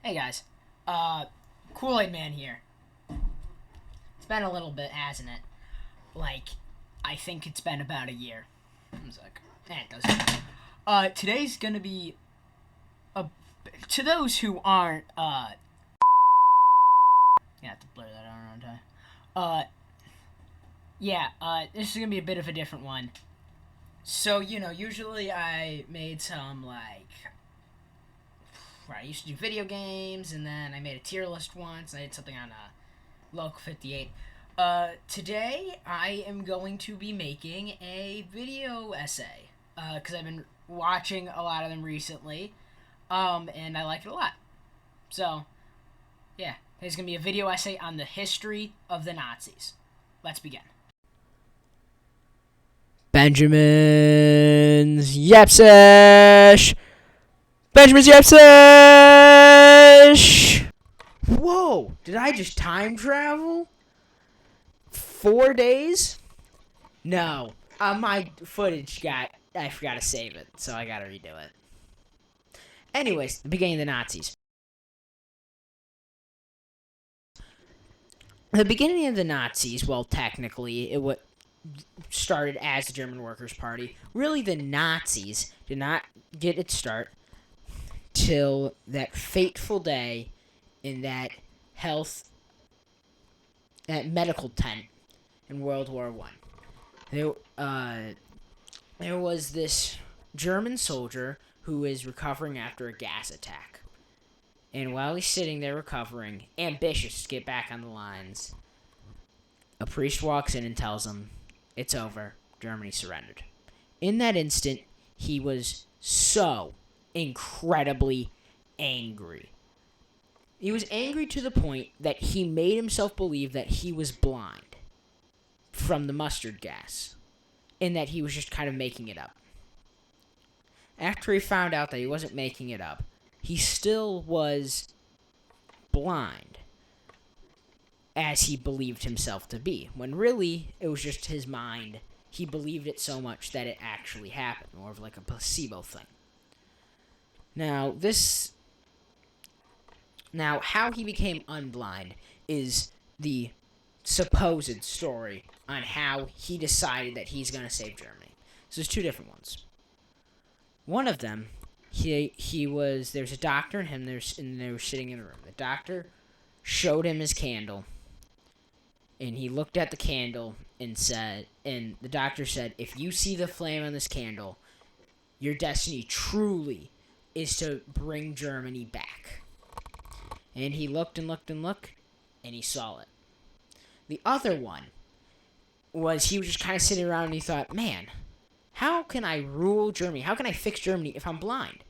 Hey guys, Kuhl-Aid man here. It's been a little bit, hasn't it? Like, I think it's been about a year. One sec. It doesn't. Today's gonna be a. To those who aren't, you have to blur that out around time. Uh, yeah. This is gonna be a bit of a different one. So usually I made some I used to do video games, and then I made a tier list once. I did something on Local 58. Today I am going to be making a video essay because I've been watching a lot of them recently, and I like it a lot. So, yeah, there's going to be a video essay on the history of the Nazis. Let's begin. Benjamin's Yepsish! Benjamin's Yepsish! Whoa! Did I just time travel? 4 days? No. My footage I forgot to save it, so I gotta redo it. Anyways, the beginning of the Nazis. The beginning of the Nazis, well, technically, it started as the German Workers' Party. Really, the Nazis did not get its start till that fateful day in that medical tent in World War One. There was this German soldier who is recovering after a gas attack. And while he's sitting there recovering, ambitious to get back on the lines, a priest walks in and tells him, "It's over. Germany surrendered." In that instant, he was so incredibly angry. He was angry to the point that he made himself believe that he was blind from the mustard gas, and that he was just kind of making it up. After he found out that he wasn't making it up, he still was blind, as he believed himself to be, when really it was just his mind. He believed it so much that it actually happened, more of like a placebo thing. Now, how he became unblind is the supposed story on how he decided that he's going to save Germany. So there's two different ones. One of them, there's a doctor and him, and they were sitting in a room. The doctor showed him his candle, and he looked at the candle and the doctor said, "If you see the flame on this candle, your destiny truly is to bring Germany back." And he looked and looked and looked, and he saw it. The other one was he was just kind of sitting around and he thought, "Man, how can I rule Germany? How can I fix Germany if I'm blind?"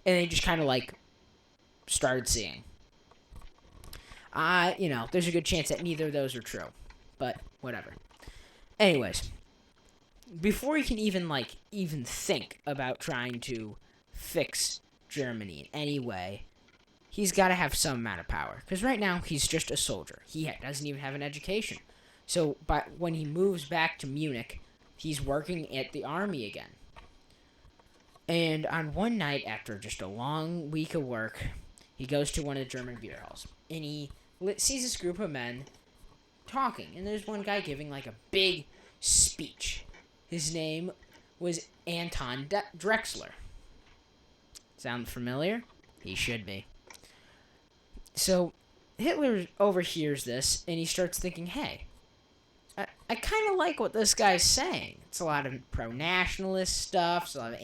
And he just kind of started seeing. There's a good chance that neither of those are true, but whatever. Anyways, before he can even think about trying to fix Germany in any way, he's got to have some amount of power. Because right now, he's just a soldier. He doesn't even have an education. So when he moves back to Munich, he's working at the army again. And on one night, after just a long week of work, he goes to one of the German beer halls. And he sees this group of men talking. And there's one guy giving a big speech. His name was Anton Drexler. Sound familiar? He should be. So Hitler overhears this, and he starts thinking, hey, I kind of like what this guy's saying. It's a lot of pro-nationalist stuff. It's a lot of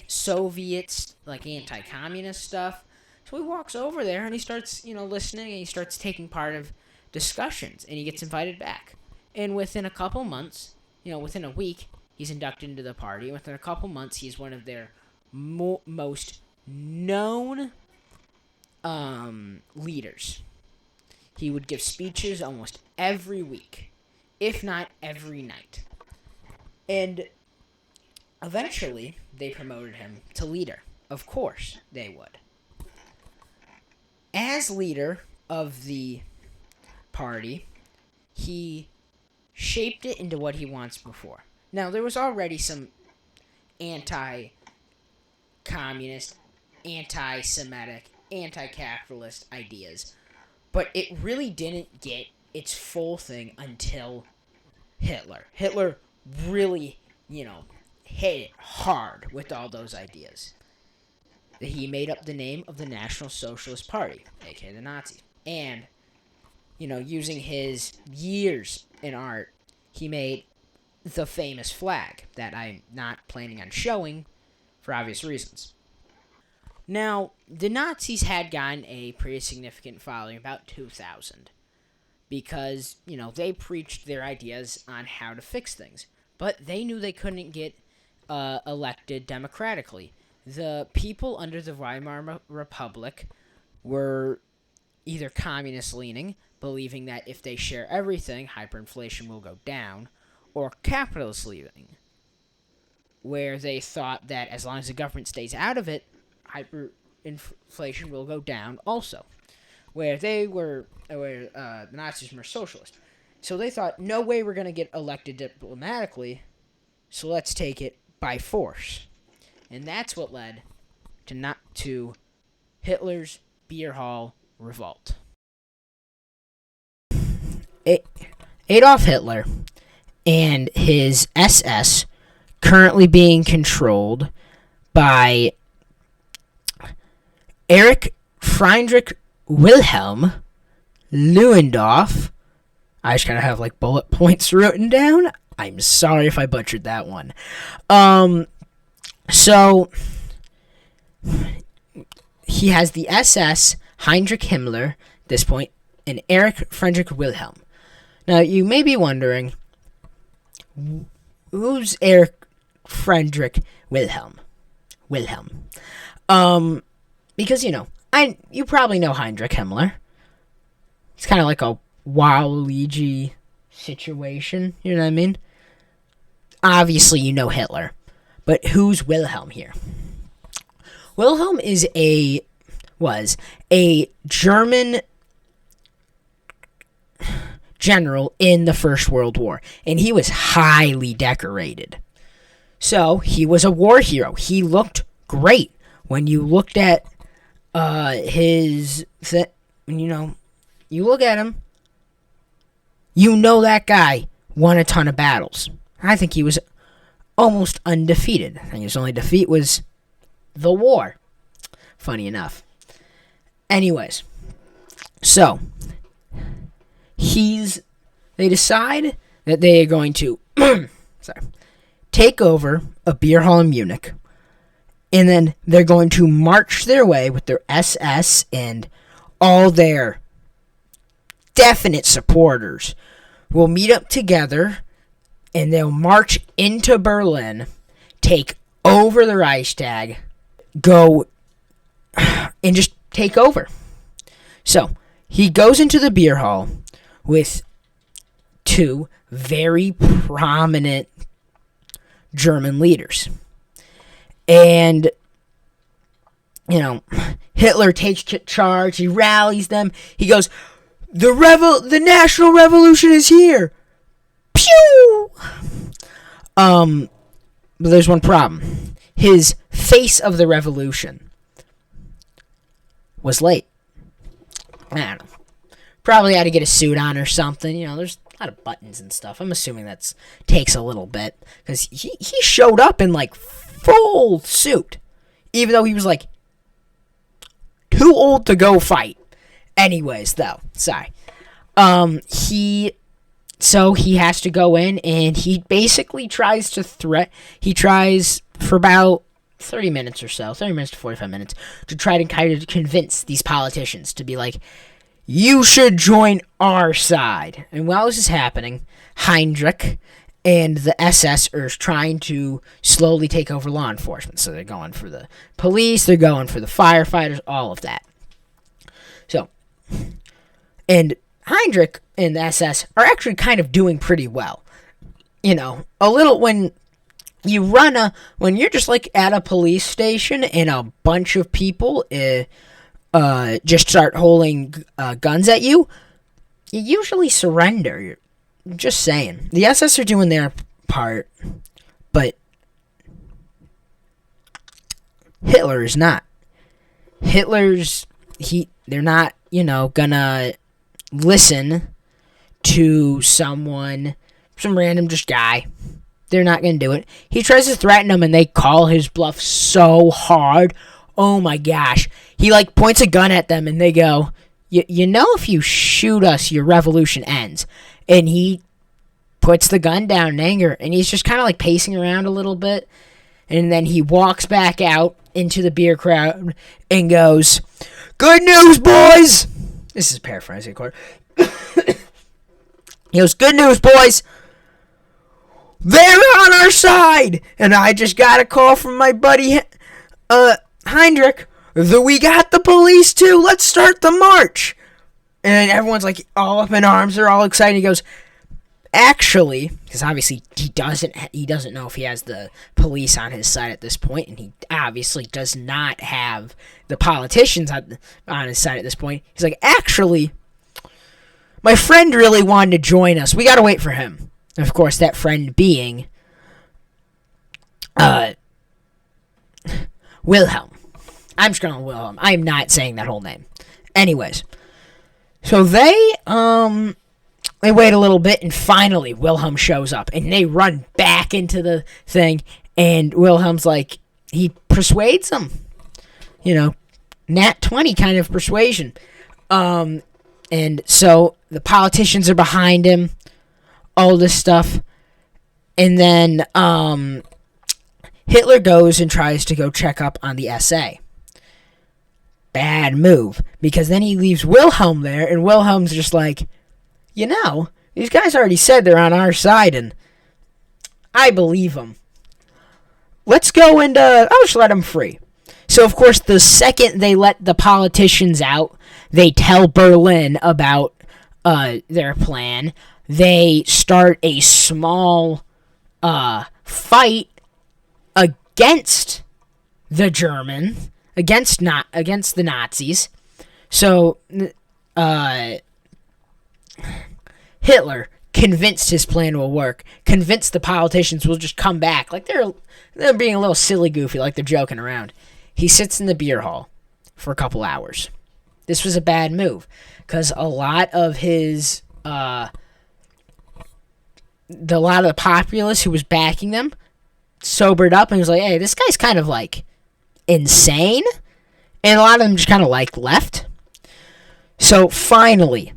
Soviets, anti-communist stuff. So he walks over there, and he starts, listening, and he starts taking part of discussions, and he gets invited back. And within a couple months, within a week, he's inducted into the party. Within a couple months, he's one of their most known leaders. He would give speeches almost every week, if not every night. And eventually, they promoted him to leader. Of course, they would. As leader of the party, he shaped it into what he wants before. Now, there was already some anti-communist, anti-Semitic, anti-capitalist ideas. But it really didn't get its full thing until Hitler. Hitler really, hit it hard with all those ideas. He made up the name of the National Socialist Party, aka the Nazis. And, using his years in art, he made the famous flag that I'm not planning on showing for obvious reasons. Now, the Nazis had gotten a pretty significant following about 2000 because, they preached their ideas on how to fix things. But they knew they couldn't get elected democratically. The people under the Weimar Republic were either communist-leaning, believing that if they share everything, hyperinflation will go down, or capitalist-leaning, where they thought that as long as the government stays out of it, hyperinflation will go down also. Where the Nazis were socialist. So they thought, no way we're going to get elected diplomatically, so let's take it by force. And that's what led to Hitler's beer hall revolt. Adolf Hitler and his SS, currently being controlled by Erich Friedrich Wilhelm Ludendorff. I just kind of have bullet points written down. I'm sorry if I butchered that one. So he has the SS, Heinrich Himmler, at this point, and Erich Friedrich Wilhelm. Now, you may be wondering, who's Erich Friedrich Wilhelm? Because, you probably know Heinrich Himmler. It's kind of like a Waluigi situation, you know what I mean? Obviously, you know Hitler. But who's Wilhelm here? Wilhelm was a German general in the First World War, and he was highly decorated. So, he was a war hero. He looked great. When you looked at you look at him, that guy won a ton of battles. I think he was almost undefeated. I think his only defeat was the war. Funny enough. Anyways, so they decide that they are going to take over a beer hall in Munich, and then they're going to march their way with their SS and all their definite supporters will meet up together, and they'll march into Berlin, take over the Reichstag, go and just take over. So, he goes into the beer hall with two very prominent German leaders. And, Hitler takes charge, he rallies them, he goes, the national revolution is here! Pew! But there's one problem. His face of the revolution was late. I don't know. Probably had to get a suit on or something. There's a lot of buttons and stuff. I'm assuming that takes a little bit. Because he showed up in, full suit. Even though he was, too old to go fight. Anyways, though. Sorry. He has to go in, and he basically tries to he tries for about 30 minutes or so, 30 minutes to 45 minutes, to try to kind of convince these politicians to be like, you should join our side. And while this is happening, Heinrich and the SS are trying to slowly take over law enforcement. So they're going for the police, they're going for the firefighters, all of that. So, and Heinrich and the SS are actually kind of doing pretty well. A little when you're just at a police station and a bunch of people just start holding guns at you, you usually surrender. Just saying. The SS are doing their part, but Hitler is not. they're not, gonna listen to some random just guy. They're not gonna do it. He tries to threaten them, and they call his bluff so hard. Oh my gosh. He points a gun at them, and they go, if you shoot us, your revolution ends. And he puts the gun down in anger, and he's just kind of pacing around a little bit. And then he walks back out into the beer crowd and goes, "Good news, boys!" This is paraphrasing, of course. He goes, "Good news, boys! They're on our side! And I just got a call from my buddy, Heinrich. We got the police, too! Let's start the march!" And everyone's, all up in arms. They're all excited. He goes, "Actually," because obviously he doesn't know if he has the police on his side at this point, and he obviously does not have the politicians on his side at this point. He's like, "Actually, my friend really wanted to join us. We gotta wait for him." And of course, that friend being Wilhelm. I'm just calling him Wilhelm. I'm not saying that whole name. Anyways, so they wait a little bit, and finally Wilhelm shows up, and they run back into the thing, and Wilhelm's he persuades them. Nat 20 kind of persuasion. And so the politicians are behind him, all this stuff, and then Hitler goes and tries to go check up on the SA. Bad move, because then he leaves Wilhelm there, and Wilhelm's just these guys already said they're on our side, and I believe them. Let's go and I'll just let them free. So, of course, the second they let the politicians out, they tell Berlin about their plan. They start a small fight against the Germans, against the Nazis. So, Hitler, convinced his plan will work, convinced the politicians will just come back. They're being a little silly goofy, they're joking around. He sits in the beer hall for a couple hours. This was a bad move, because a lot of the populace who was backing them sobered up and was like, "Hey, this guy's kind of insane," and a lot of them just kind of left. So finally,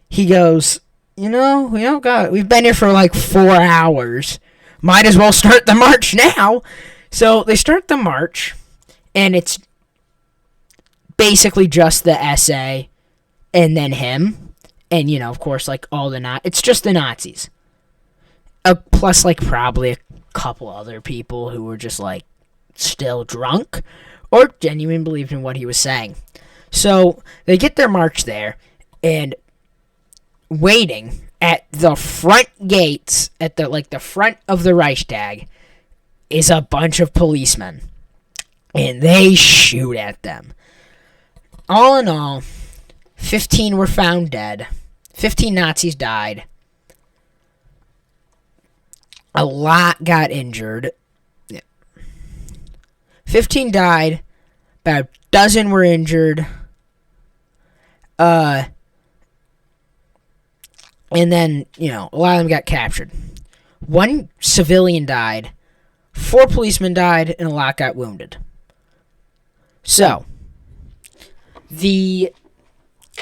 he goes, God, we've been here for 4 hours. Might as well start the march now. So they start the march, and it's basically just the SA and then him. And, of course, it's just the Nazis. Plus, probably a couple other people who were just, still drunk or genuinely believed in what he was saying. So they get their march there, and waiting at the front gates, at the front of the Reichstag, is a bunch of policemen, and they shoot at them. All in all, 15 were found dead. 15 Nazis died. A lot got injured. 15 died. About a dozen were injured. And then, a lot of them got captured. 1 civilian died. 4 policemen died, and a lot got wounded. So, the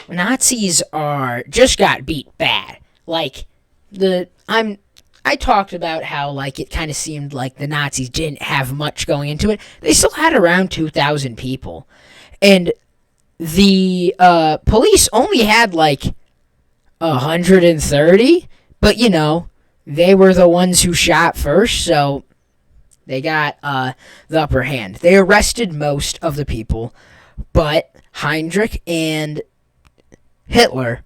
Nazis just got beat bad. I talked about how, it kind of seemed like the Nazis didn't have much going into it. They still had around 2,000 people. And the police only had, 130, but they were the ones who shot first, so they got the upper hand. They arrested most of the people, but Heinrich and Hitler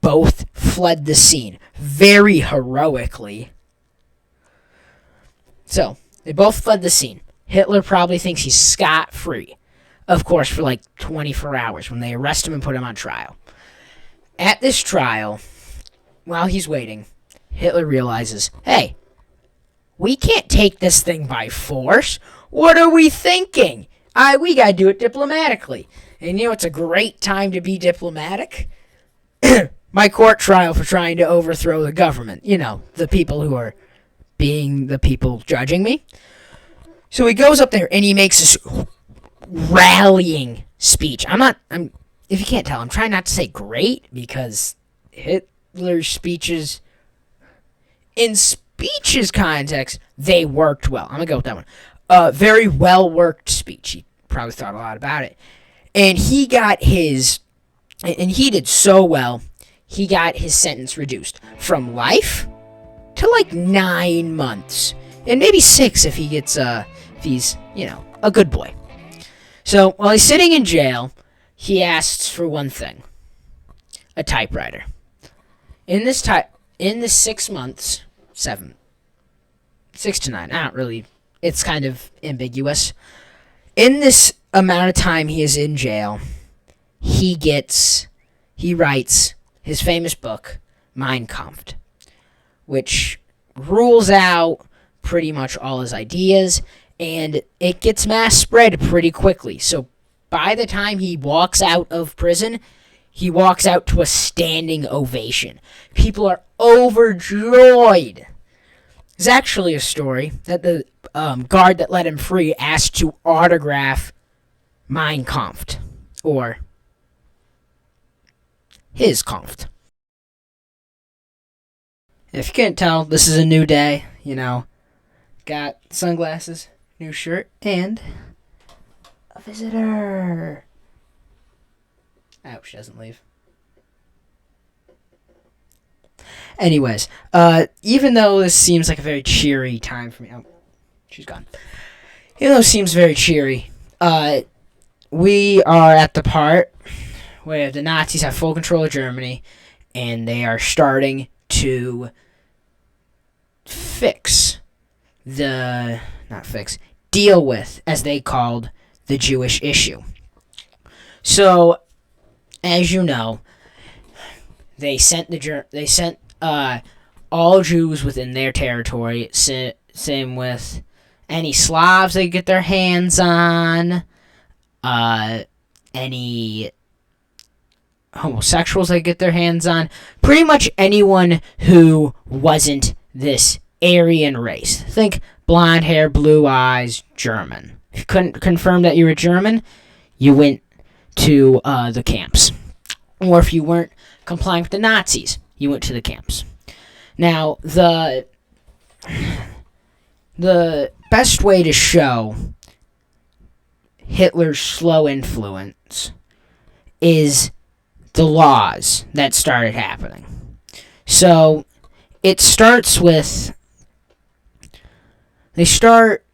both fled the scene very heroically. So they both fled the scene. Hitler probably thinks he's scot-free, of course, for 24 hours when they arrest him and put him on trial. At this trial, while he's waiting, Hitler realizes, hey, we can't take this thing by force. What are we thinking? we gotta do it diplomatically. And you know, it's a great time to be diplomatic. My court trial for trying to overthrow the government. You know, the people who are being the people judging me. So he goes up there and he makes this rallying speech. If you can't tell, I'm trying not to say great because Hitler's speeches, in speeches context, they worked well. I'm going to go with that one. Very well worked speech. He probably thought a lot about it. And he did so well, he got his sentence reduced from life to like 9 months. And maybe 6 if he's, a good boy. So while he's sitting in jail, he asks for one thing: a typewriter. In this 6 months, 6 to 9, I don't really, it's kind of ambiguous. In this amount of time he is in jail, he writes his famous book, Mein Kampf, which rules out pretty much all his ideas, and it gets mass spread pretty quickly. So by the time he walks out of prison, he walks out to a standing ovation. People are overjoyed. There's actually a story that the guard that let him free asked to autograph Mein Kampf, or his Kampf. If you can't tell, this is a new day, Got sunglasses, new shirt, and a visitor. I hope she doesn't leave. Anyways, even though this seems like a very cheery time for me... Oh, she's gone. Even though it seems very cheery, we are at the part where the Nazis have full control of Germany, and they are starting to deal with, as they called, the Jewish issue. So, as you know, they sent all Jews within their territory. Same with any Slavs they get their hands on, any homosexuals they get their hands on, pretty much anyone who wasn't this Aryan race. Think blonde hair, blue eyes, German. If you couldn't confirm that you were German, you went to the camps. Or if you weren't complying with the Nazis, you went to the camps. Now, the best way to show Hitler's slow influence is the laws that started happening. So, it starts with... They start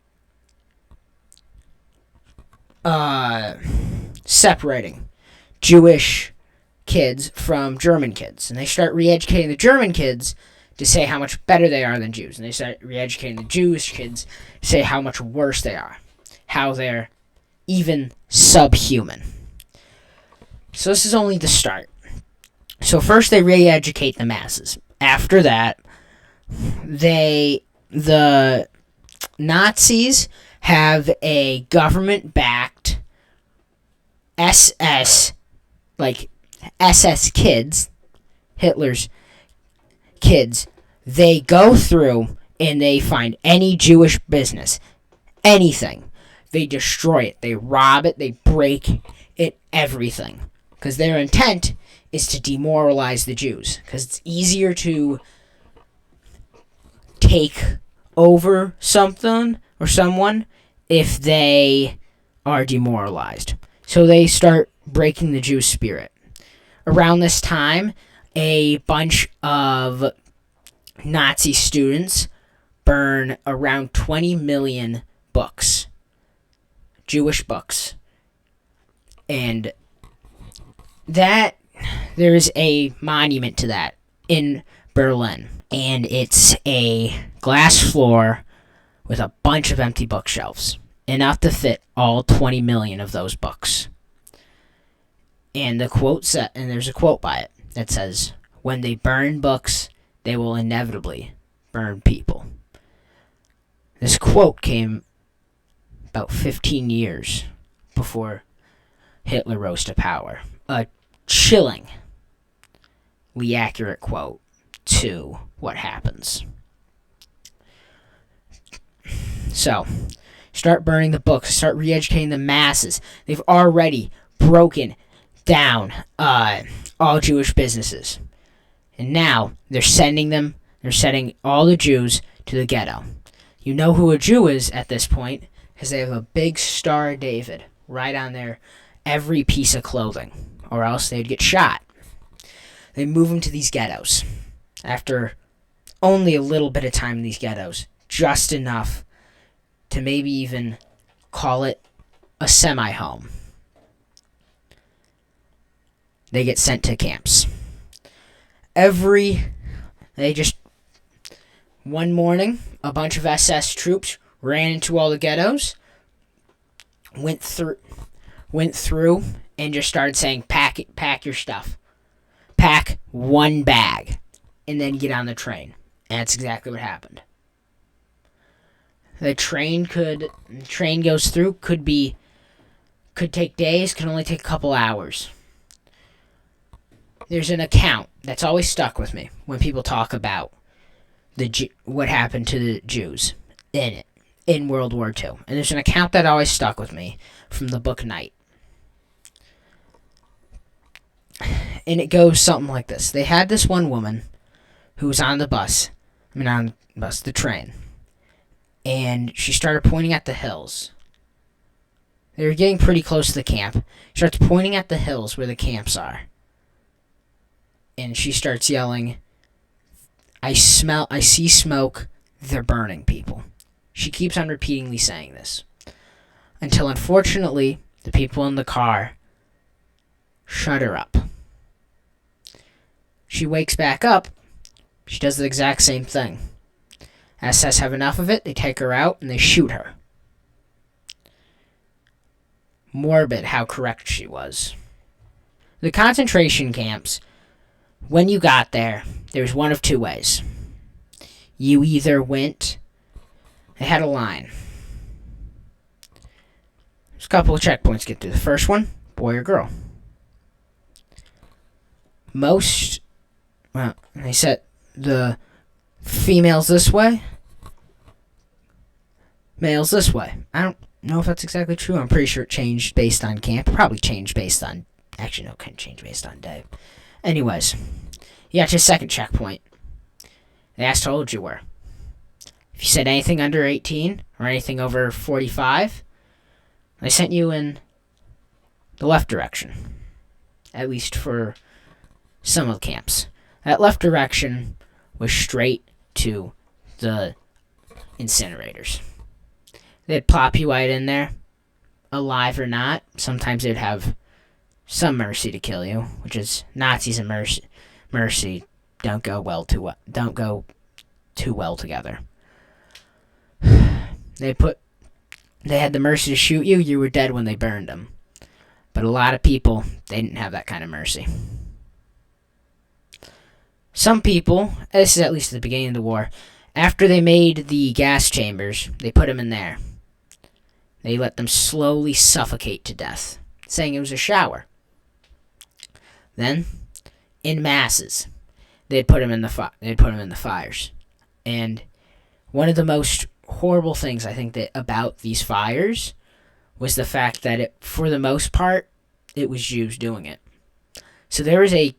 separating Jewish kids from German kids. And they start re-educating the German kids to say how much better they are than Jews. And they start re-educating the Jewish kids to say how much worse they are. How they're even subhuman. So this is only the start. So first they re-educate the masses. After that, the Nazis have a government-backed SS kids, Hitler's kids. They go through and they find any Jewish business, anything. They destroy it. They rob it. They break it, everything. Because their intent is to demoralize the Jews. Because it's easier to take over something or someone if they are demoralized. So they start breaking the Jew spirit. Around this time, a bunch of Nazi students burn around 20 million books, Jewish books. And that, there's a monument to that in Berlin. And it's a glass floor with a bunch of empty bookshelves, enough to fit all 20 million of those books. And there's a quote by it that says, "When they burn books, they will inevitably burn people." This quote came about 15 years before Hitler rose to power. A chillingly accurate quote to what happens. So, start burning the books, start re-educating the masses. They've already broken down all Jewish businesses. And now they're sending all the Jews to the ghetto. You know who a Jew is at this point, because they have a big Star of David right on their every piece of clothing, or else they'd get shot. They move them to these ghettos. After only a little bit of time in these ghettos, just enough to maybe even call it a semi-home, they get sent to camps. One morning, a bunch of SS troops ran into all the ghettos, went through, and just started saying, pack your stuff. Pack one bag, and then get on the train. And that's exactly what happened. The train goes through, could take days, could only take a couple hours. There's an account that's always stuck with me when people talk about what happened to the Jews in World War II. And there's an account that always stuck with me from the book Night. And it goes something like this. They had this one woman who was on the train. And she started pointing at the hills. They were getting pretty close to the camp. She starts pointing at the hills where the camps are. And she starts yelling, I see smoke, they're burning people. She keeps on repeatedly saying this. Until, unfortunately, the people in the car shut her up. She wakes back up. She does the exact same thing. SS have enough of it, they take her out, and they shoot her. Morbid how correct she was. The concentration camps, when you got there was one of two ways. You either went... They had a line. There's a couple of checkpoints to get through. The first one, boy or girl. They set the females this way, males this way. I don't know if that's exactly true. I'm pretty sure it changed based on camp. It probably changed based on... Actually, no, it couldn't change based on day. Anyways, you got your second checkpoint. They asked how old you were. If you said anything under 18 or anything over 45, they sent you in the left direction. At least for some of the camps. That left direction was straight to the incinerators. They'd plop you right in there, alive or not. Sometimes they'd have some mercy to kill you, which is Nazis and mercy don't go too well together. They had the mercy to shoot you. You were dead when they burned them. But a lot of people, they didn't have that kind of mercy. Some people, this is at least at the beginning of the war, after they made the gas chambers, they put them in there. They let them slowly suffocate to death, saying it was a shower. Then, in masses, they'd put them in the fires. And one of the most horrible things I think that about these fires was the fact that for the most part, it was Jews doing it. So there was a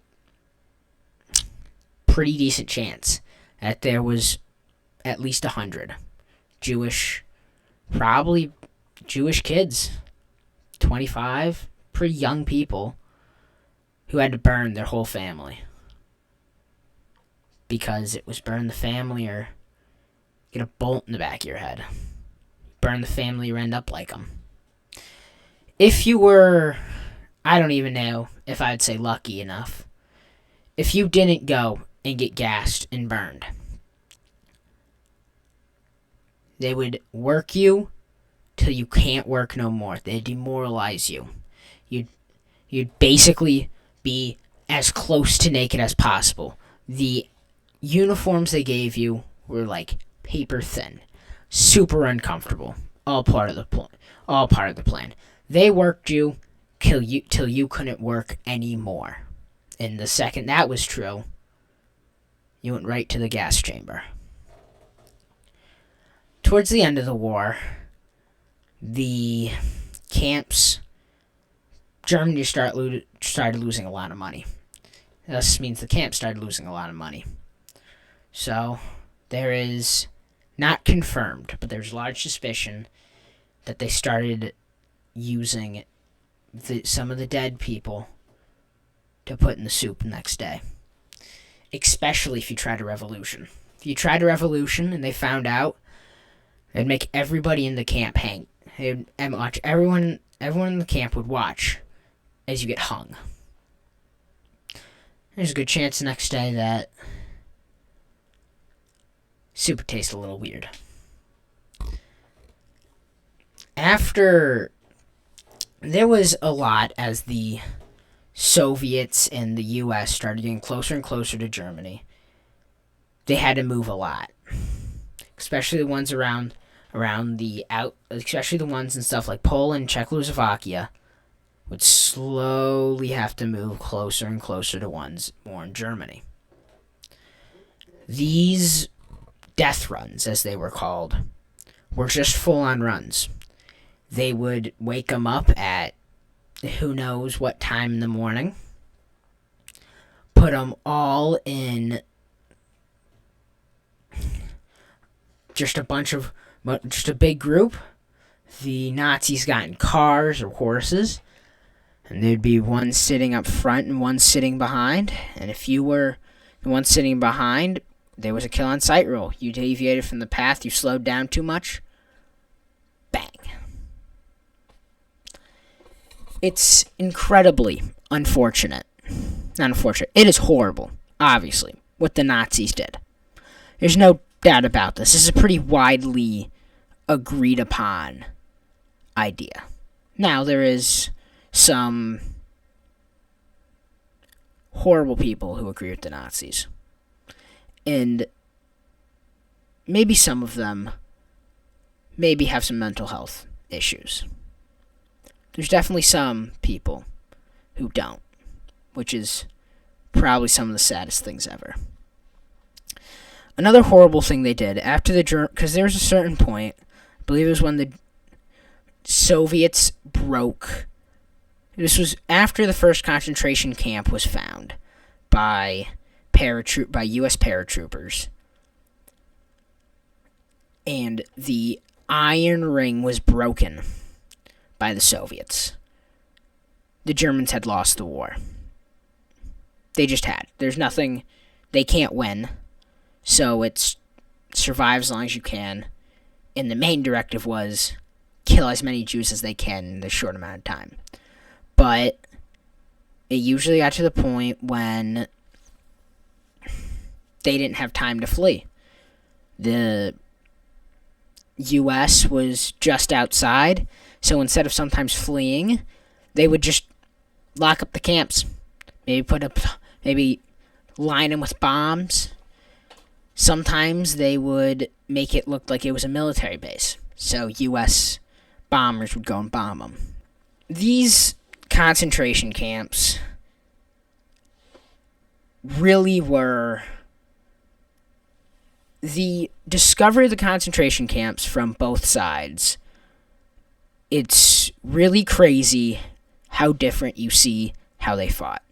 pretty decent chance that there was at least 100 Jewish kids, 25, pretty young people, who had to burn their whole family. Because it was burn the family or get a bolt in the back of your head. Burn the family or end up like them. If you were, I don't even know if I'd say lucky enough, if you didn't go and get gassed and burned, they would work you till you can't work no more. They'd demoralize you. You'd basically be as close to naked as possible. The uniforms they gave you were like paper thin, super uncomfortable. All part of the plan. They worked you till you couldn't work anymore. And the second that was true, you went right to the gas chamber. Towards the end of the war, the camps, Germany started losing a lot of money. This means the camp started losing a lot of money. So, there is, not confirmed, but there's large suspicion that they started using some of the dead people to put in the soup the next day. Especially if you tried a revolution. If you tried a revolution and they found out, they'd make everybody in the camp hang. And watch everyone in the camp would watch as you get hung. There's a good chance the next day that soup would taste a little weird. After, there was a lot as the Soviets and the U.S. started getting closer and closer to Germany. They had to move a lot, especially the ones especially the ones in stuff like Poland, Czechoslovakia, would slowly have to move closer and closer to ones more in Germany. These death runs, as they were called, were just full-on runs. They would wake them up at who knows what time in the morning, put them all in just a big group. The Nazis got in cars or horses, and there'd be one sitting up front and one sitting behind. And if you were the one sitting behind, there was a kill on sight rule. You deviated from the path, you slowed down too much, bang. It's incredibly unfortunate. Not unfortunate. It is horrible, obviously, what the Nazis did. There's no doubt about this. This is a pretty widely agreed upon idea. Now, there is some horrible people who agree with the Nazis. And maybe some of them maybe have some mental health issues. There's definitely some people who don't, which is probably some of the saddest things ever. Another horrible thing they did after because there was a certain point, I believe it was when the Soviets broke. This was after the first concentration camp was found by U.S. paratroopers, and the Iron Ring was broken by the Soviets. The Germans had lost the war. They just had. There's nothing. They can't win. So it's survive as long as you can. And the main directive was kill as many Jews as they can in a short amount of time. But it usually got to the point when they didn't have time to flee. The U.S. was just outside, so instead of sometimes fleeing, they would just lock up the camps. Maybe line them with bombs. Sometimes they would make it look like it was a military base, so U.S. bombers would go and bomb them. These concentration camps really were the discovery of the concentration camps from both sides. It's really crazy how different you see how they fought.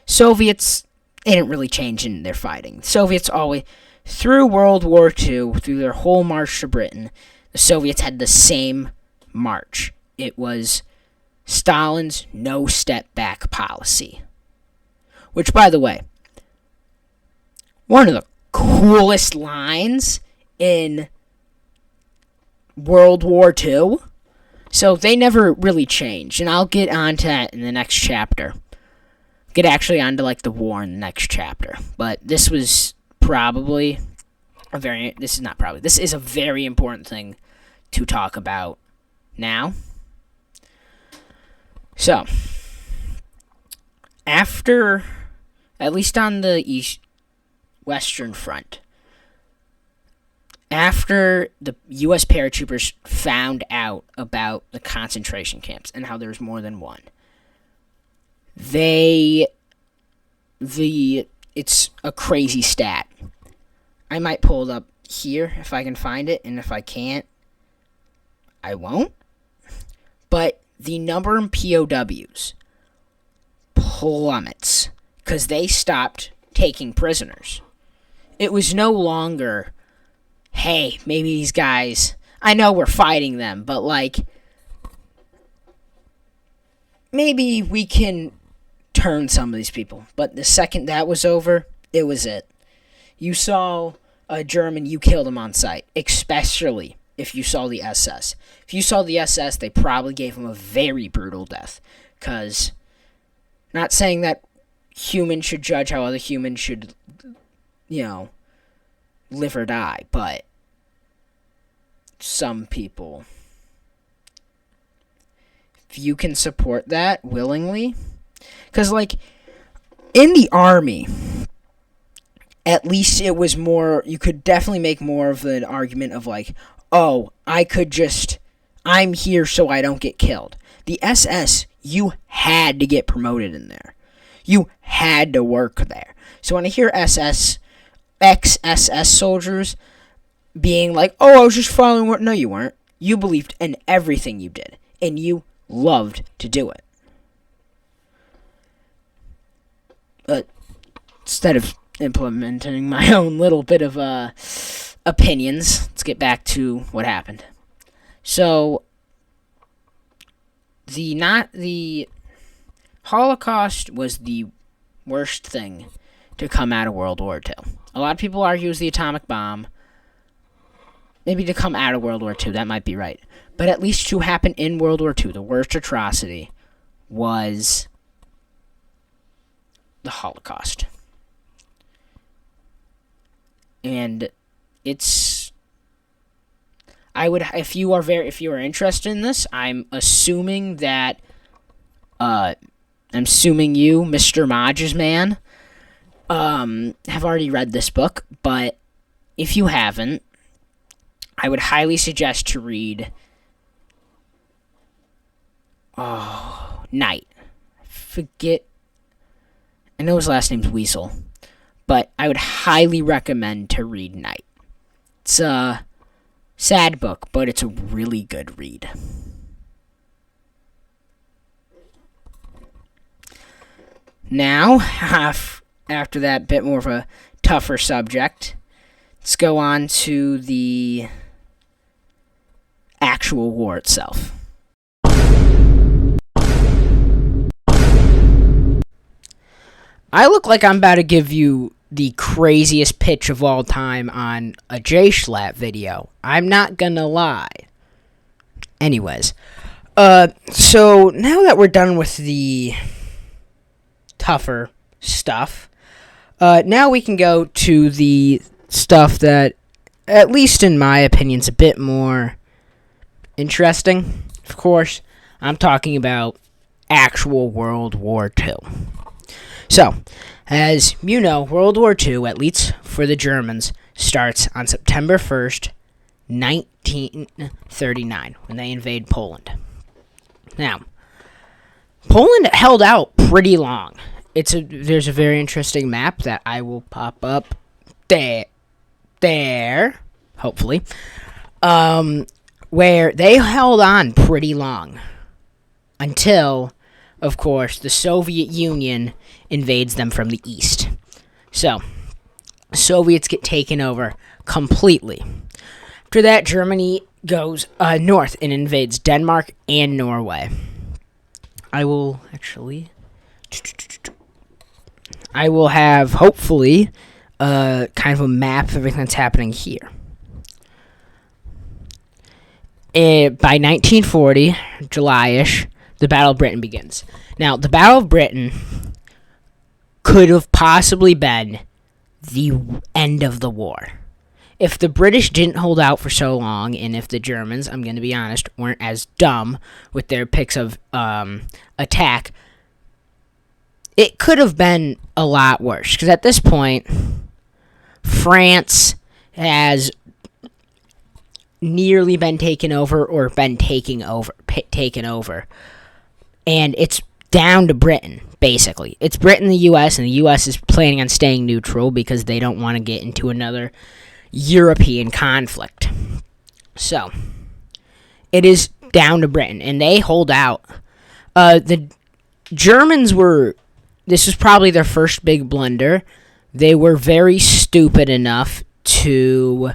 Soviets, they didn't really change in their fighting. Soviets always, through World War II, through their whole march to Britain, the Soviets had the same march. It was Stalin's no-step-back policy. Which, by the way, one of the coolest lines in World War II. So they never really changed, and I'll get onto that in the next chapter. Get actually onto like the war in the next chapter. But this was probably this is a very important thing to talk about now. So, after, at least on the Western Front, after the U.S. paratroopers found out about the concentration camps and how there's more than one, it's a crazy stat. I might pull it up here if I can find it, and if I can't, I won't. But the number of POWs plummets because they stopped taking prisoners. It was no longer, hey, maybe these guys, I know we're fighting them, but like, maybe we can turn some of these people. But the second that was over, it was it. You saw a German, you killed him on sight, especially if you saw the SS. If you saw the SS, they probably gave him a very brutal death. Because, not saying that humans should judge how other humans should, live or die, but some people, if you can support that willingly, because, like, in the army, at least it was more, you could definitely make more of an argument of, like, oh, I'm here so I don't get killed. The SS, you had to get promoted in there. You had to work there. So when I hear ex-SS soldiers being like, oh, I was just following what, no, you weren't. You believed in everything you did, and you loved to do it. But instead of implementing my own little bit of opinions, let's get back to what happened. So, the Holocaust was the worst thing to come out of World War II. A lot of people argue it was the atomic bomb. Maybe to come out of World War II, that might be right. But at least to happen in World War II, the worst atrocity was the Holocaust. And it's, if you are interested in this, I'm assuming that I'm assuming you, Mr. Modge's man, have already read this book, but if you haven't, I would highly suggest to read Night. I know his last name's Weasel, but I would highly recommend to read Night. It's a sad book, but it's a really good read. Now, after that bit more of a tougher subject, let's go on to the actual war itself. I look like I'm about to give you the craziest pitch of all time on a J-Schlatt video. I'm not gonna lie. Anyways, so now that we're done with the tougher stuff, now we can go to the stuff that, at least in my opinion, is a bit more interesting. Of course, I'm talking about actual World War II. So, as you know, World War II, at least for the Germans, starts on September 1st, 1939, when they invade Poland. Now, Poland held out pretty long. There's a very interesting map that I will pop up there, hopefully, where they held on pretty long until, of course, the Soviet Union invades them from the east. So, the Soviets get taken over completely. After that, Germany goes north and invades Denmark and Norway. I will have, hopefully, kind of a map of everything that's happening here. By 1940, July-ish, the Battle of Britain begins. Now, the Battle of Britain could have possibly been the end of the war. If the British didn't hold out for so long, and if the Germans, I'm going to be honest, weren't as dumb with their picks of attack, it could have been a lot worse. Because at this point, France has nearly been taken over or been taken over. And it's down to Britain, basically. It's Britain, the U.S., and the U.S. is planning on staying neutral because they don't want to get into another European conflict. So, it is down to Britain, and they hold out. The Germans this was probably their first big blunder. They were very stupid enough to,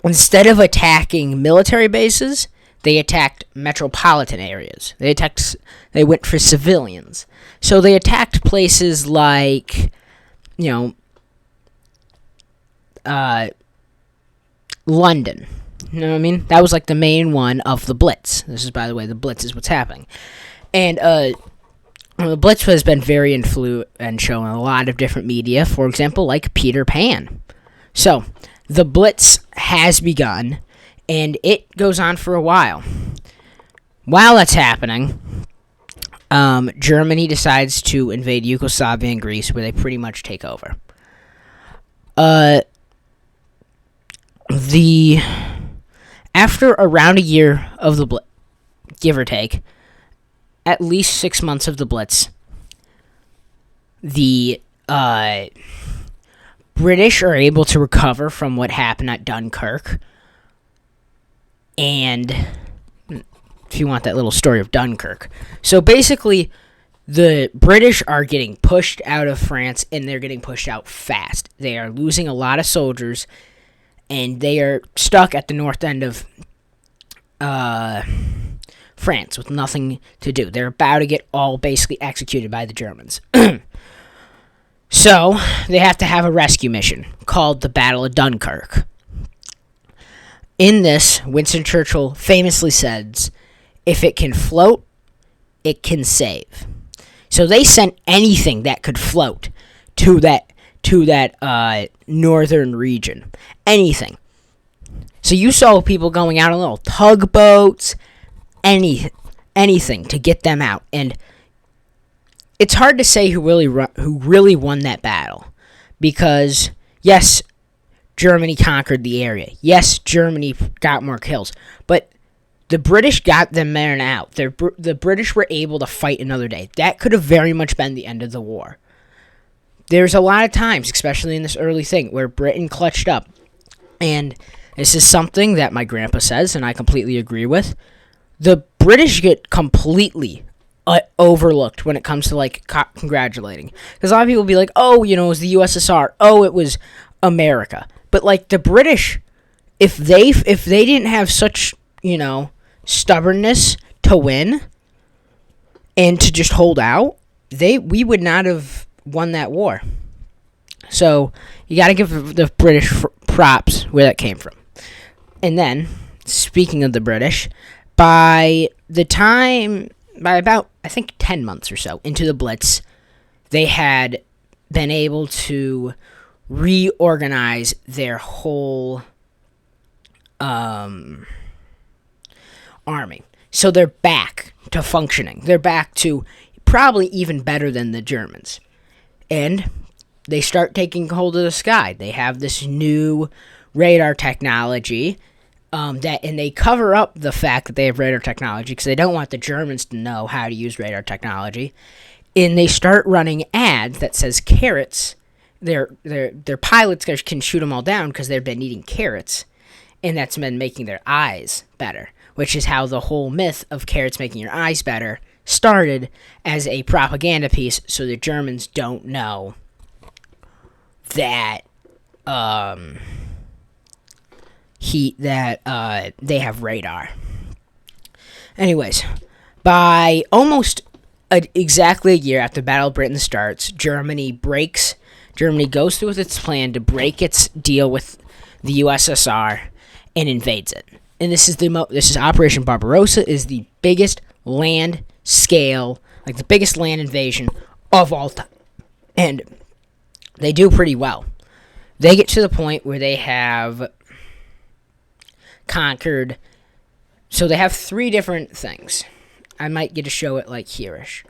instead of attacking military bases, they attacked metropolitan areas. They went for civilians. So they attacked places like, London. You know what I mean? That was like the main one of the Blitz. This is, by the way, the Blitz is what's happening. And the Blitz has been very influential in a lot of different media, for example, like Peter Pan. So, the Blitz has begun, and it goes on for a while. While that's happening, Germany decides to invade Yugoslavia and Greece, where they pretty much take over. After around a year of the Blitz, give or take, at least 6 months of the Blitz, the British are able to recover from what happened at Dunkirk. And if you want that little story of Dunkirk. So basically, the British are getting pushed out of France, and they're getting pushed out fast. They are losing a lot of soldiers, and they are stuck at the north end of France with nothing to do. They're about to get all basically executed by the Germans. So, they have to have a rescue mission called the Battle of Dunkirk. In this, Winston Churchill famously says, "If it can float, it can save." So they sent anything that could float to that northern region. Anything. So you saw people going out on little tugboats, anything to get them out. And it's hard to say who really won that battle, because yes, Germany conquered the area. Yes, Germany got more kills, but the British got them there and out. The British were able to fight another day. That could have very much been the end of the war. There's a lot of times, especially in this early thing, where Britain clutched up. And this is something that my grandpa says, and I completely agree with. The British get completely overlooked when it comes to, congratulating. Because a lot of people will be like, oh, it was the USSR. Oh, it was America. But, the British, if they didn't have such, stubbornness to win and to just hold out, we would not have won that war. So you got to give the British props where that came from. And then, speaking of the British, by about, I think, 10 months or so into the Blitz, they had been able to reorganize their whole army. So they're back to functioning. They're back to probably even better than the Germans. And they start taking hold of the sky. They have this new radar technology, and they cover up the fact that they have radar technology because they don't want the Germans to know how to use radar technology. And they start running ads that says carrots. Their pilots can shoot them all down because they've been eating carrots, and that's been making their eyes better, which is how the whole myth of carrots making your eyes better started as a propaganda piece, so the Germans don't know that they have radar. Anyways, by almost exactly a year after the Battle of Britain starts, Germany goes through with its plan to break its deal with the USSR and invades it. And this is Operation Barbarossa, is the biggest land scale, the biggest land invasion of all time. And they do pretty well. They get to the point where they have conquered. So they have 3 different things. I might get to show it here-ish.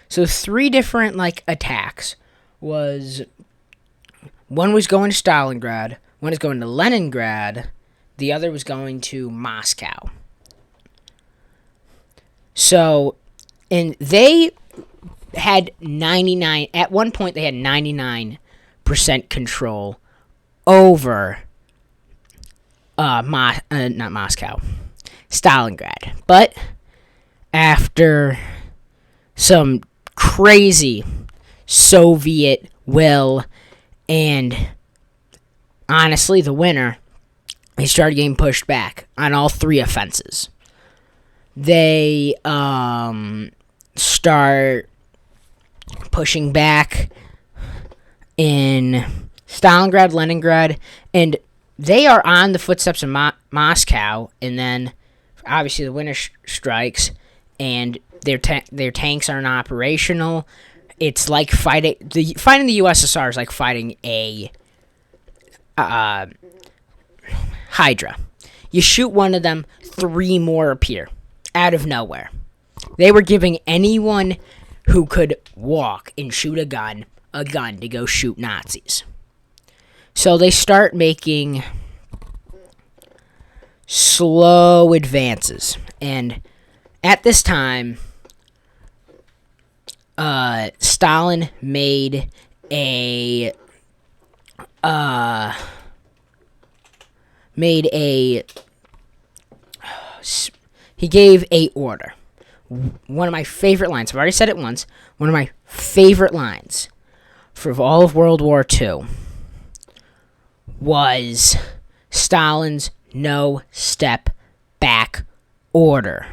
So 3 different attacks was. One was going to Stalingrad. One is going to Leningrad, The other was going to Moscow. So, and they had 99, at one point they had 99% control over, not Moscow, Stalingrad. But after some crazy Soviet will and honestly the winner, they started getting pushed back on all three offenses. They start pushing back in Stalingrad, Leningrad, and they are on the footsteps of Moscow, and then obviously the winter strikes, and their tanks aren't operational. It's like fighting the USSR is like fighting a Hydra. You shoot one of them, 3 more appear out of nowhere. They were giving anyone who could walk and shoot a gun to go shoot Nazis. So they start making slow advances. And at this time, Stalin made a he gave a order. One of my favorite lines, I've already said it once, one of my favorite lines for all of World War II was Stalin's no step back order.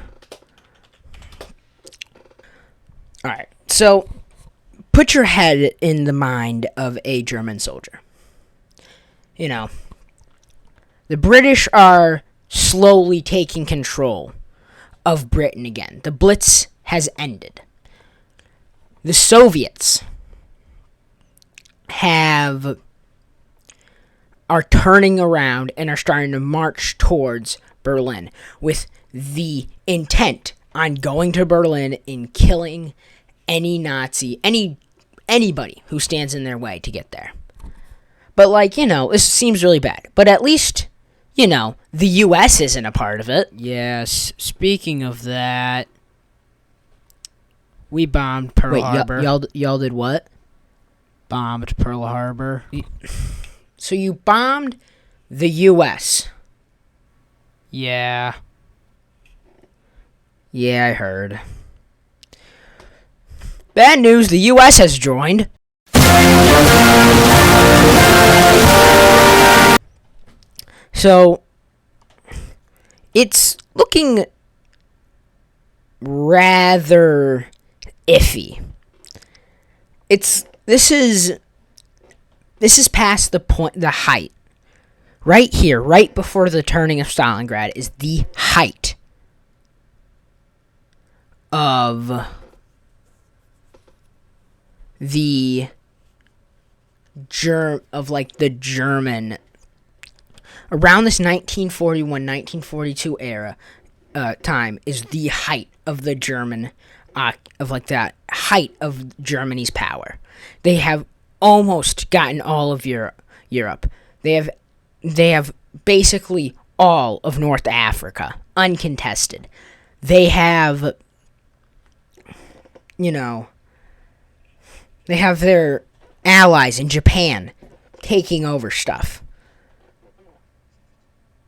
Alright, so put your head in the mind of a German soldier. You know, the British are slowly taking control of Britain again. The Blitz has ended. The Soviets are turning around and are starting to march towards Berlin with the intent on going to Berlin and killing any Nazi, anybody who stands in their way to get there. But, like, you know, this seems really bad. But at least, you know, the U.S. isn't a part of it. Yes, speaking of that, we bombed Pearl Harbor. Y'all did what? Bombed Pearl Harbor. So you bombed the U.S.? Yeah. Yeah, I heard. Bad news, the U.S. has joined. So, it's looking rather iffy. This is past the point, the height. Right here, right before the turning of Stalingrad, is the height of the German, around this 1941, 1942 era, time is the height of the German, that height of Germany's power. They have almost gotten all of Europe. They have basically all of North Africa, uncontested. They have, you know, they have their allies in Japan taking over stuff.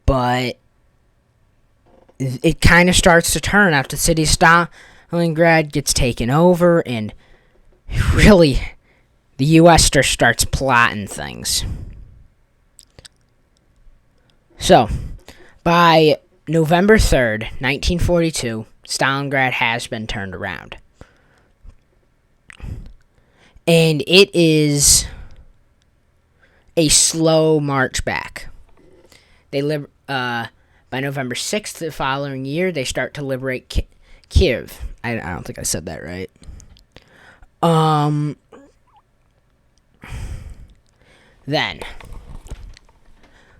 But it kind of starts to turn after the city of Stalingrad gets taken over, and really, the U.S. starts plotting things. So, by November 3rd, 1942, Stalingrad has been turned around. And it is a slow march back. By November 6th the following year, they start to liberate Kiev. I don't think I said that right. Then,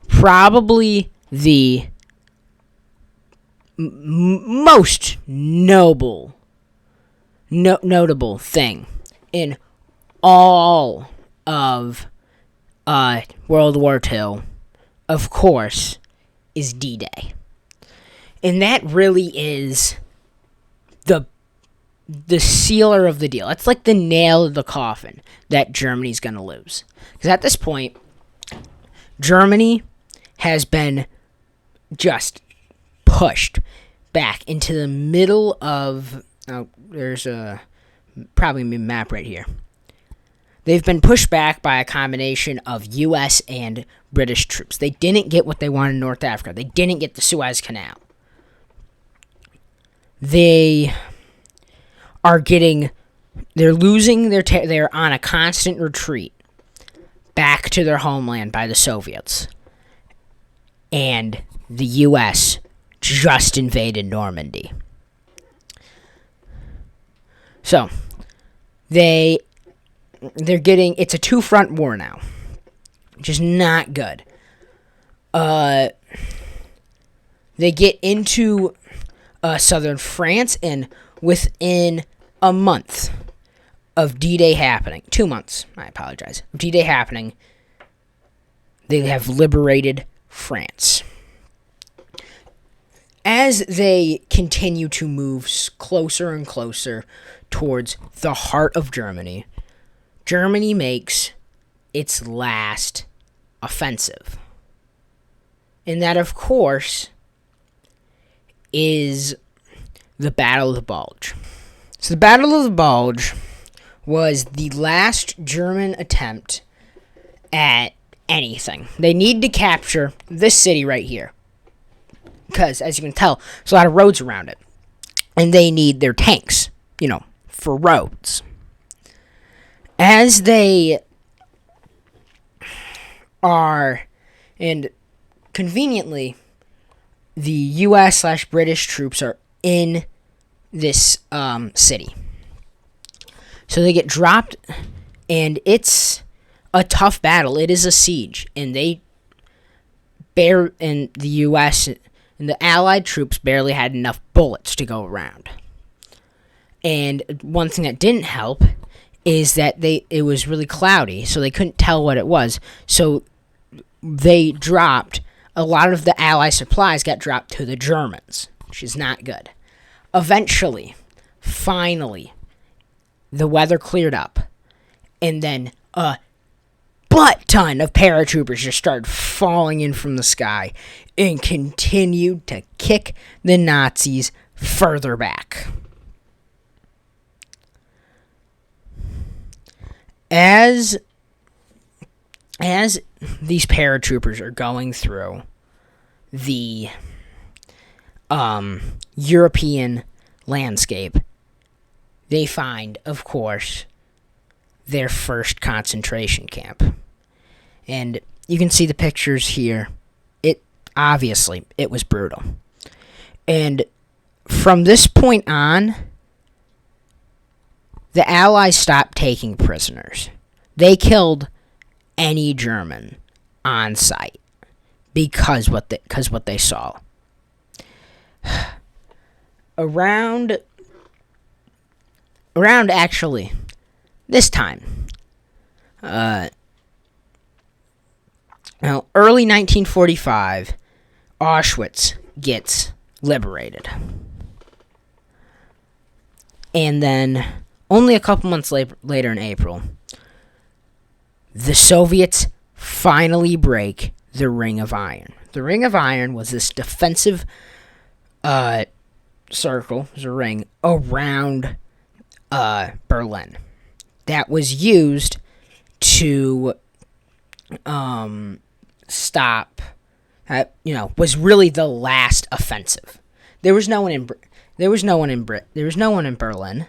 probably the most notable thing in all of World War II, of course, is D-Day. And that really is the sealer of the deal. It's like the nail of the coffin that Germany's going to lose. Because at this point, Germany has been just pushed back into the middle of... Oh, there's probably a map right here. They've been pushed back by a combination of U.S. and British troops. They didn't get what they wanted in North Africa. They didn't get the Suez Canal. They're losing they're on a constant retreat back to their homeland by the Soviets. And the U.S. just invaded Normandy. So, they're getting, it's a two-front war now, which is not good. They get into southern France, and within a month of D-Day happening, 2 months, I apologize, of D-Day happening, they have liberated France. As they continue to move closer and closer towards the heart of Germany, Germany makes its last offensive. And that, of course, is the Battle of the Bulge. So the Battle of the Bulge was the last German attempt at anything. They need to capture this city right here. Because, as you can tell, there's a lot of roads around it. And they need their tanks, for roads. As they are, and conveniently, the U.S./British troops are in this city. So they get dropped, and it's a tough battle. It is a siege, and the U.S. and the Allied troops barely had enough bullets to go around. And one thing that didn't help is that it was really cloudy, so they couldn't tell what it was. So they dropped, a lot of the Allied supplies got dropped to the Germans, which is not good. Eventually, finally, the weather cleared up, and then a butt ton of paratroopers just started falling in from the sky and continued to kick the Nazis further back. As these paratroopers are going through the European landscape, they find, of course, their first concentration camp. And you can see the pictures here. Obviously, it was brutal. And from this point on, the Allies stopped taking prisoners. They killed any German on sight because what they saw. Around actually this time, early 1945, Auschwitz gets liberated. And then, only a couple months later in April, the Soviets finally break the Ring of Iron. The Ring of Iron was this defensive circle, it was a ring, around Berlin that was used to stop, was really the last offensive. There was no one in Berlin.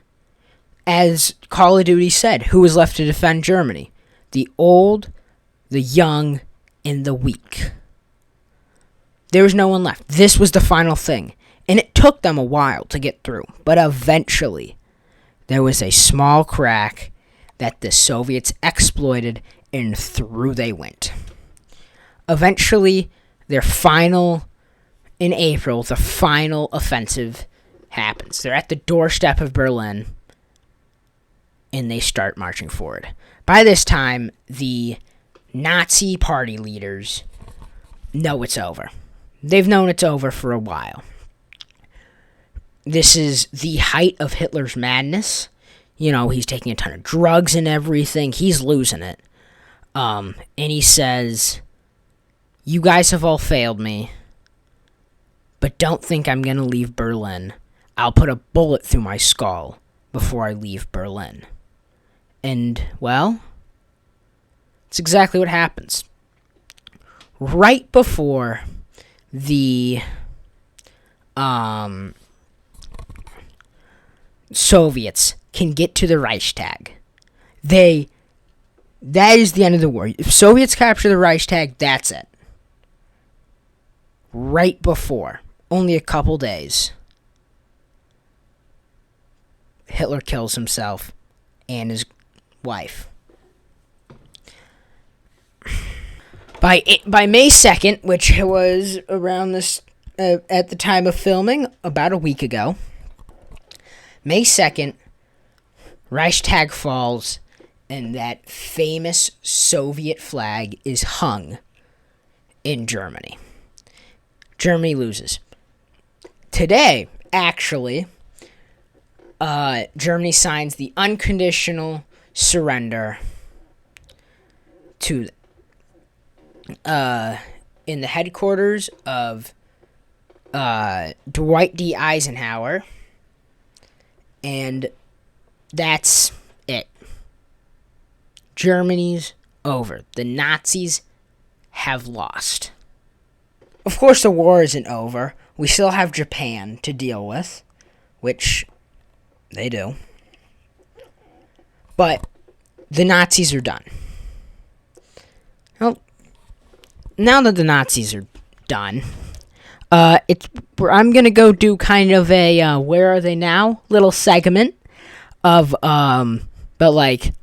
As Call of Duty said, who was left to defend Germany? The old, the young, and the weak. There was no one left. This was the final thing. And it took them a while to get through. But eventually, there was a small crack that the Soviets exploited, and through they went. Eventually, in April, the final offensive happens. They're at the doorstep of Berlin, and they start marching forward. By this time, the Nazi party leaders know it's over. they've known it's over for a while. This is the height of Hitler's madness. He's taking a ton of drugs and everything. He's losing it. And he says, "You guys have all failed me, but don't think I'm going to leave Berlin. I'll put a bullet through my skull before I leave Berlin." And, well, it's exactly what happens. Right before the Soviets can get to the Reichstag, that is the end of the war. If Soviets capture the Reichstag, that's it. Right before, only a couple days, Hitler kills himself and his wife. By May 2nd, which was around this at the time of filming, about a week ago, May 2nd, Reichstag falls, and that famous Soviet flag is hung in Germany. Germany loses. Today, actually, Germany signs the unconditional surrender to in the headquarters of Dwight D. Eisenhower, and that's it. Germany's over. The Nazis have lost. Of course, the war isn't over. We still have Japan to deal with, which they do. But the Nazis are done. Well, now that the Nazis are done, I'm gonna go do kind of a "Where Are They Now?" little segment of but like,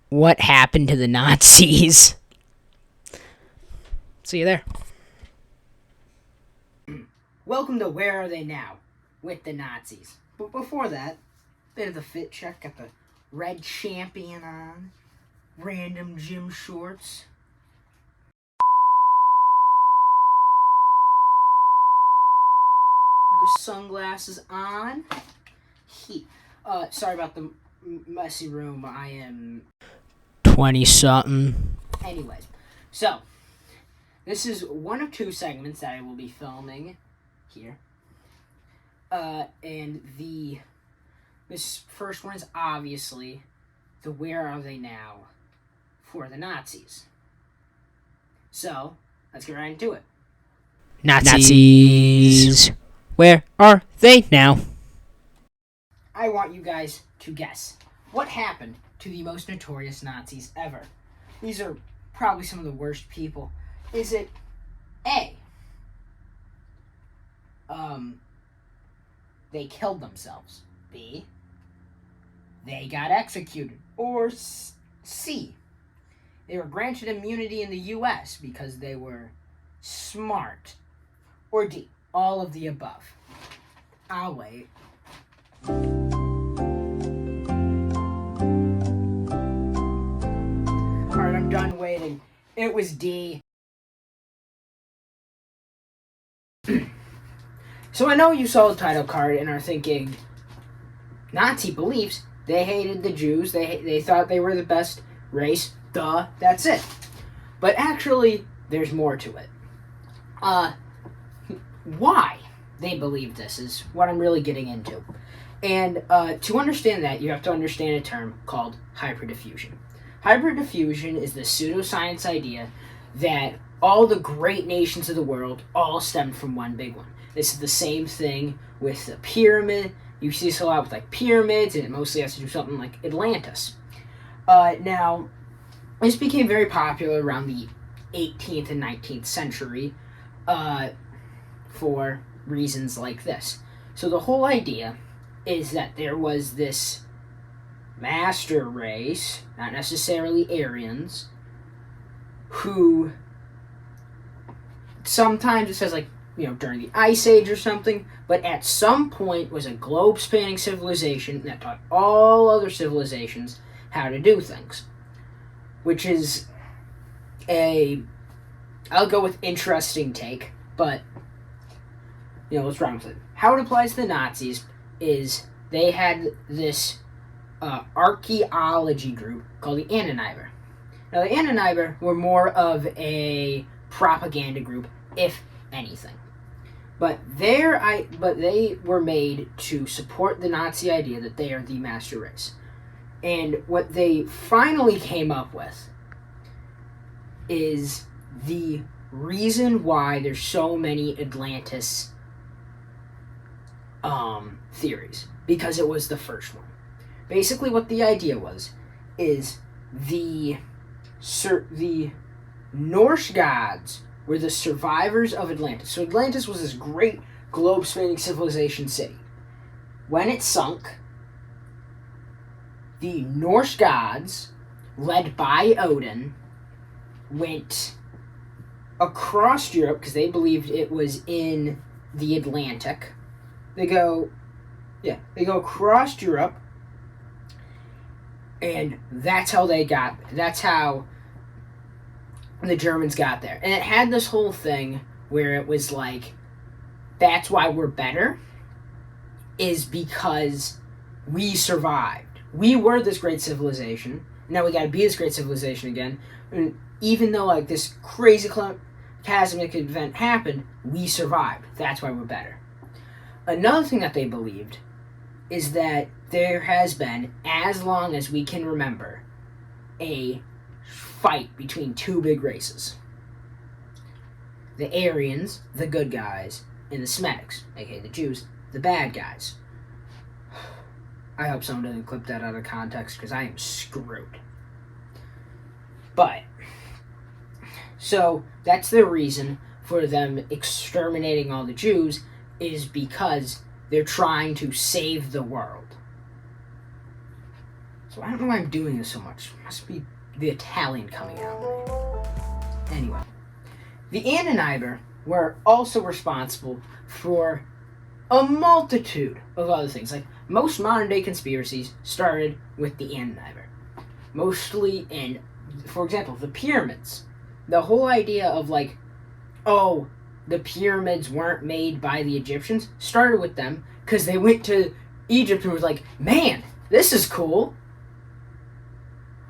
what happened to the Nazis? See you there. Welcome to Where Are They Now? With the Nazis. But before that, bit of the fit check. Got the red champion on, random gym shorts. Sunglasses on. Sorry about the messy room. I am 20-something. Anyways, so this is one of two segments that I will be filming here. And this first one is obviously the "Where Are They Now?" for the Nazis. So let's get right into it. Nazis. Where are they now? I want you guys to guess what happened to the most notorious Nazis ever. These are probably some of the worst people. Is it A, they killed themselves? B, they got executed? Or C, they were granted immunity in the U.S. because they were smart? Or D, all of the above? I'll wait. Alright, I'm done waiting. It was D. So I know you saw the title card and are thinking, Nazi beliefs, they hated the Jews, they thought they were the best race, duh, that's it. But actually, there's more to it. Why they believe this is what I'm really getting into. And to understand that, you have to understand a term called hyperdiffusion. Hyperdiffusion is the pseudoscience idea that all the great nations of the world all stemmed from one big one. This is the same thing with the pyramid. You see this a lot with like pyramids, and it mostly has to do something like Atlantis. Now, this became very popular around the 18th and 19th century for reasons like this. So the whole idea is that there was this master race, not necessarily Aryans, who sometimes it says like, during the Ice Age or something, but at some point was a globe-spanning civilization that taught all other civilizations how to do things. Which is I'll go with interesting take, But, what's wrong with it? How it applies to the Nazis is they had this archaeology group called the Annenreiber. Now, the Annenreiber were more of a propaganda group, if anything. But they were made to support the Nazi idea that they are the master race. And what they finally came up with is the reason why there's so many Atlantis theories. Because it was the first one. Basically what the idea was is the Norse gods were the survivors of Atlantis. So Atlantis was this great globe-spanning civilization city. When it sunk, the Norse gods, led by Odin, went across Europe because they believed it was in the Atlantic. They go across Europe, and that's how the Germans got there. And it had this whole thing where it was like, that's why we're better, is because we survived. We were this great civilization. Now we gotta be this great civilization again. And even though like this crazy cataclysmic event happened, we survived. That's why we're better. Another thing that they believed is that there has been, as long as we can remember, a fight between two big races. The Aryans, the good guys, and the Semitics, aka the Jews, the bad guys. I hope someone doesn't clip that out of context because I am screwed. But, so that's the reason for them exterminating all the Jews, is because they're trying to save the world. So I don't know why I'm doing this so much. It must be the Italian coming out. Anyway, the Annenreiber were also responsible for a multitude of other things. Like, most modern day conspiracies started with the Annenreiber. Mostly in, for example, the pyramids. The whole idea of like, oh, the pyramids weren't made by the Egyptians started with them because they went to Egypt and was like, man, this is cool.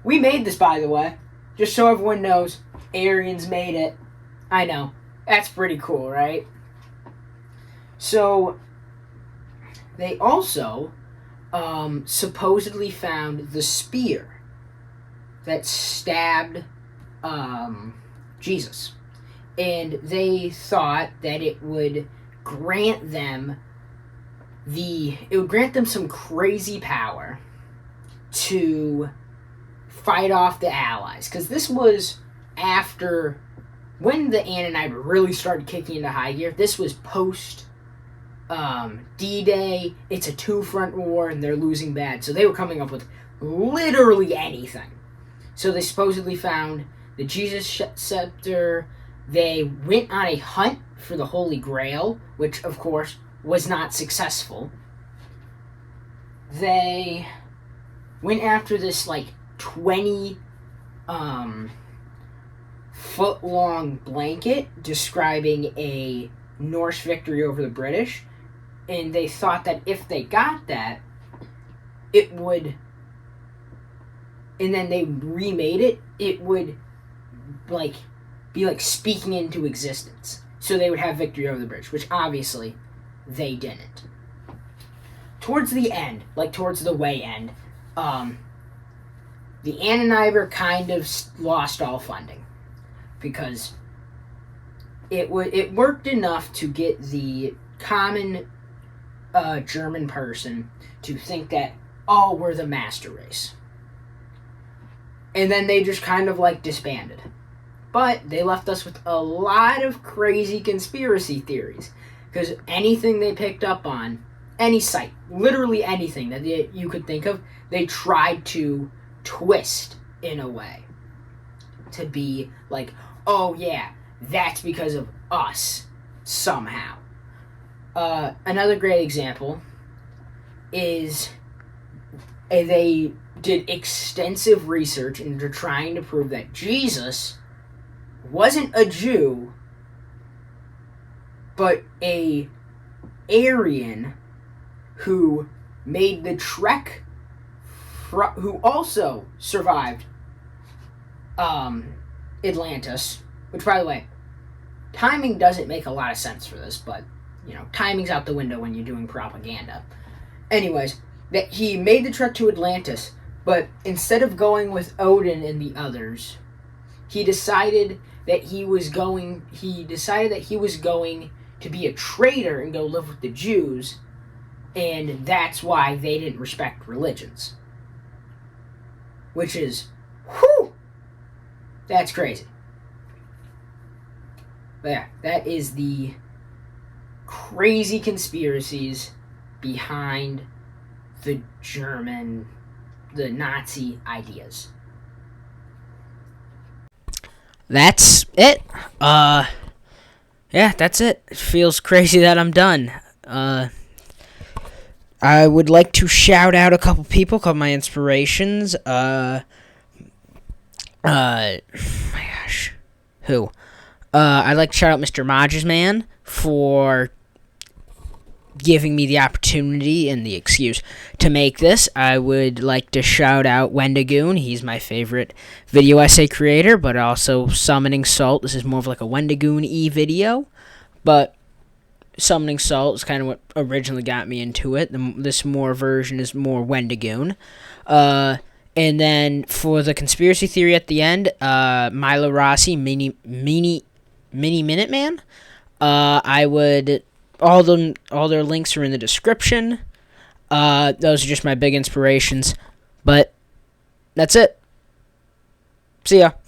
We made this, by the way. Just so everyone knows, Aryans made it. I know. That's pretty cool, right? So, they also supposedly found the spear that stabbed Jesus. And they thought that it would grant them some crazy power to fight off the Allies. Because this was after, when the Annenreiber really started kicking into high gear, this was post D-Day. It's a two-front war, and they're losing bad. So they were coming up with literally anything. So they supposedly found the Jesus scepter. They went on a hunt for the Holy Grail, which, of course, was not successful. They went after this, 20 foot-long blanket describing a Norse victory over the British, and they thought that if they got that, it would, and then they remade it, it would, be speaking into existence. So they would have victory over the British, which obviously they didn't. Towards the end, towards the way end, the Annenreiber kind of lost all funding because it worked enough to get the common German person to think that, oh, we're the master race. And then they just kind of disbanded. But they left us with a lot of crazy conspiracy theories. Because anything they picked up on, any site, literally anything that you could think of, they tried to twist in a way. To be like, oh yeah, that's because of us, somehow. Another great example is they did extensive research into trying to prove that Jesus wasn't a Jew, but a Aryan who made the trek, who also survived Atlantis, which, by the way, timing doesn't make a lot of sense for this, but, timing's out the window when you're doing propaganda. Anyways, that he made the trek to Atlantis, but instead of going with Odin and the others, he decided that he was going to be a traitor and go live with the Jews, and that's why they didn't respect religions. Which is, whew, that's crazy. But yeah, that is the crazy conspiracies behind the Nazi ideas. That's it. Yeah, that's it. It feels crazy that I'm done. I would like to shout out a couple people, my inspirations. My gosh. Who? I'd like to shout out Mr. Modgersman for giving me the opportunity and the excuse to make this. I would like to shout out Wendigoon. He's my favorite video essay creator, but also Summoning Salt. This is more of like a Wendigoon-y video, but Summoning Salt is kind of what originally got me into it. This more version is more Wendigoon. And then for the conspiracy theory at the end, Milo Rossi, Mini Minuteman. I would all their links are in the description. Those are just my big inspirations. But that's it. See ya.